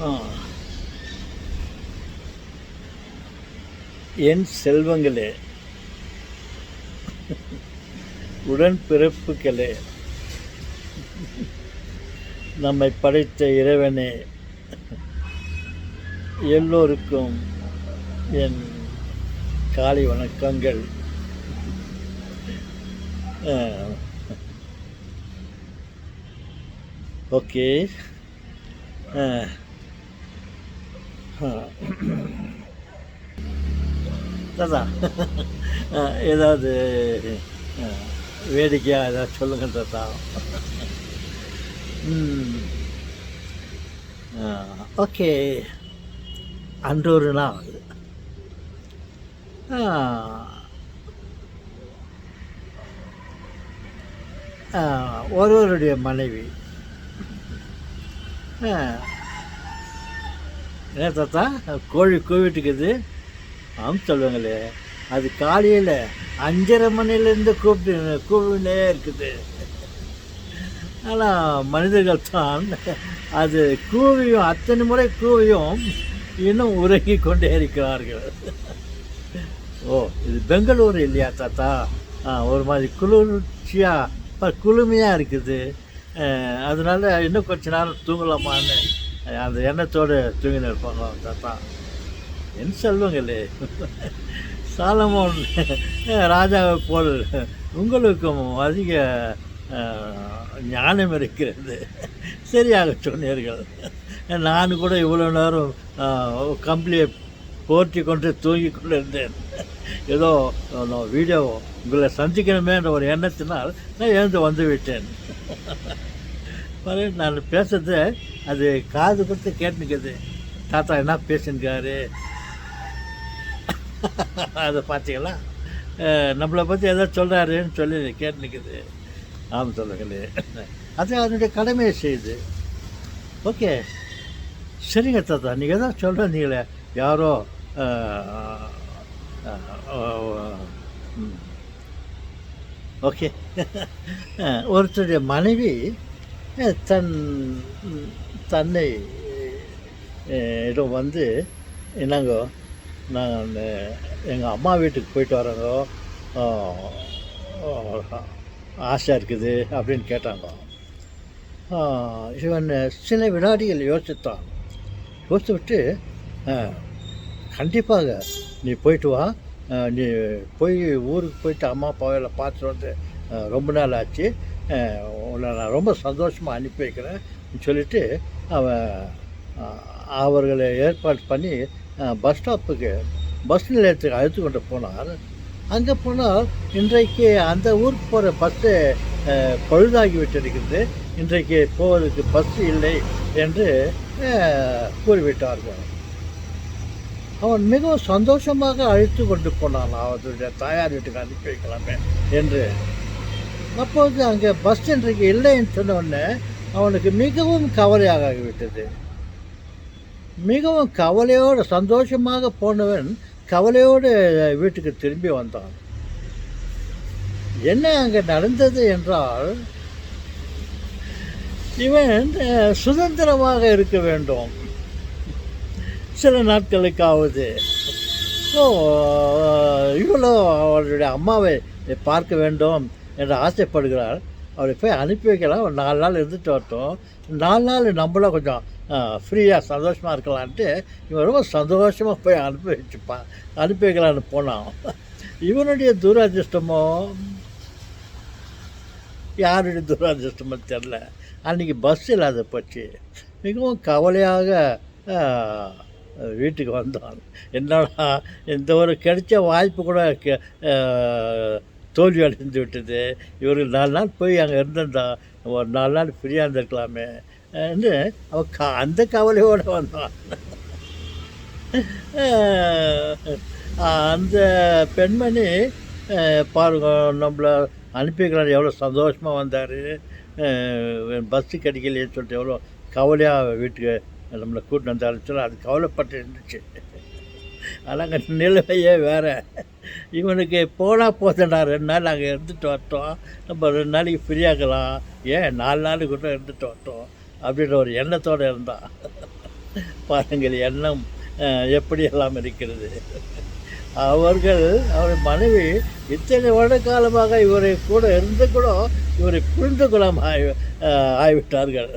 ஆ, என் செல்வங்களே, உடன்பிறப்புகளே, நம்மை படைத்த இறைவனே, எல்லோருக்கும் என் காலை வணக்கங்கள். ஓகே. தாத்தா, ஏதாவது வேடிக்கையாக ஏதாவது சொல்லுங்கள் தாத்தா. ஓகே. அன்று ஒரு நாள் ஒருவருடைய மனைவி என்ன தாத்தா கோழி கூவிட்டுக்குது? ஆம் சொல்லுங்களே, அது காலையில் 5:30 மணிலேருந்து கூவினே இருக்குது. ஆனால் மனிதர்கள் தான் அது கூவியும் அத்தனை முறை கூவியும் இன்னும் உறங்கி கொண்டே இருக்கிறார்கள். ஓ, இது பெங்களூர் இல்லையா தாத்தா? ஒரு மாதிரி குளிர்ச்சியாக குளுமையாக இருக்குது. அதனால இன்னும் கொஞ்ச நேரம் தூங்கலாமான்னு அந்த எண்ணத்தோடு தூங்கின்னு இருப்பாங்க தாத்தா. என் செல்வங்களே, சாலமோன் ராஜாவை போல் உங்களுக்கும் அதிக ஞானம் இருக்கிறது. சரியாக சொன்னீர்கள். நான் கூட இவ்வளோ நேரம் கம்பளியை போர்த்தி கொண்டு தூங்கி கொண்டு இருந்தேன். ஏதோ நான் வீடியோ உங்களை சந்திக்கணுமேன்ற ஒரு எண்ணத்தினால் நான் எழுந்து வந்து விட்டேன். நான் பேசுறது அது காது கொடுத்து கேட்டுனுக்குது. தாத்தா என்ன பேசினுக்காரு அதை பார்த்தீங்களா? நம்மளை பற்றி எதாவது சொல்கிறாருன்னு சொல்லி கேட்டுனுக்குது. ஆமாம் சொல்லுங்களே, அது அதனுடைய கடமையை செய்யுது. ஓகே, சரிங்க தாத்தா, நீங்கள் எதாவது சொல்கிறீங்களே, யாரோ ஓகே. ஒருத்தருடைய மனைவி தன்னை இடம் வந்து என்னங்கோ, நான் எங்கள் அம்மா வீட்டுக்கு போயிட்டு வரேங்கோ, ஆசை இருக்குது அப்படின்னு கேட்டாங்க. இவன் சில வினாடிகள் யோசித்தான். யோசித்து விட்டு, கண்டிப்பாக நீ போயிட்டு வா, நீ போய் ஊருக்கு போயிட்டு அம்மா அப்பாவில் பார்த்துட்டு வந்து ரொம்ப நாள் ஆச்சு, உன்னை நான் ரொம்ப சந்தோஷமாக அனுப்பி வைக்கிறேன் சொல்லிவிட்டு அவர்களை ஏற்பாடு பண்ணி பஸ் ஸ்டாப்புக்கு பஸ் நிலையத்துக்கு அழைத்து கொண்டு போனார். அங்கே போனால் இன்றைக்கு அந்த ஊருக்கு போகிற பஸ்ஸு பழுதாகி விட்டிருக்கிறது, இன்றைக்கு போவதற்கு பஸ்ஸு இல்லை என்று கூறிவிட்டார்கள். அவன் மிகவும் சந்தோஷமாக அழைத்து கொண்டு போனான் அவருடைய தாயார் வீட்டுக்கு அனுப்பி வைக்கலாமே என்று. அப்போது அங்கே பஸ் இன்றைக்கு இல்லைன்னு சொன்னோடனே அவனுக்கு மிகவும் கவலையாக ஆகிவிட்டது. மிகவும் கவலையோடு, சந்தோஷமாக போனவன் கவலையோடு வீட்டுக்கு திரும்பி வந்தான். என்ன அங்கே நடந்தது என்றால், இவன் சுதந்திரமாக இருக்க வேண்டும் சில நாட்களுக்காவது. ஸோ இவ்வளோ அவளுடைய அம்மாவை பார்க்க வேண்டும் என்று ஆசைப்படுகிறார். அவரை போய் அனுப்பி வைக்கலாம், ஒரு 4 நாள் இருந்துட்டு வரட்டும், 4 நாள் நம்மளும் கொஞ்சம் ஃப்ரீயாக சந்தோஷமாக இருக்கலான்ட்டு இவன் ரொம்ப சந்தோஷமாக போய் அனுப்பி வைக்கலான்னு போனான். இவனுடைய துரதிர்ஷ்டமோ யாருடைய துரதிர்ஷ்டமோ தெரில, அன்றைக்கி பஸ் இல்லாத போச்சு. மிகவும் கவலையாக வீட்டுக்கு வந்தான். என்னடா இந்த ஒரு கிடைச்ச வாய்ப்பு கூட தோல்வி அடைந்து விட்டது, இவர்கள் 4 நாள் போய் அங்கே இருந்திருந்தா ஒரு 4 நாள் ஃப்ரீயாக இருந்திருக்கலாமே என்று அவன் அந்த கவலையோடு வந்தான். அந்த பெண்மணி பாருங்க, நம்மளை அனுப்பிக்கிறார், எவ்வளோ சந்தோஷமாக வந்தார், பஸ்ஸு கிடைக்கலையேன்னு சொல்லிட்டு எவ்வளோ கவலையாக வீட்டுக்கு நம்மளை கூட்டின்னு வந்தாருன்னு சொல்லி அது கவலைப்பட்டு இருந்துச்சு. ஆனால் அங்கே நிலைமையே வேறு. இவனுக்கு போனால் போதண்டா, 2 நாள் அங்கே இருந்துட்டு வரட்டும், நம்ம 2 நாளைக்கு ஃப்ரீயாகலாம், ஏன் 4 நாள் கூட இருந்துட்டு வரட்டும் அப்படின்ற ஒரு எண்ணத்தோடு இருந்தான். பாருங்கள் எண்ணம் எப்படியெல்லாம் இருக்கிறது. அவர் மனைவி இத்தனை வருட காலமாக இவரை கூட இருந்து கூட இவரை புரிந்து கொள்ளாமல் ஆகிவிட்டார்கள்.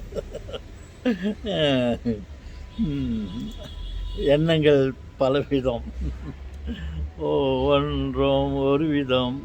ம். எண்ணங்கள் பலவிதம். ஒவ்வொன்றும் ஒரு விதம்.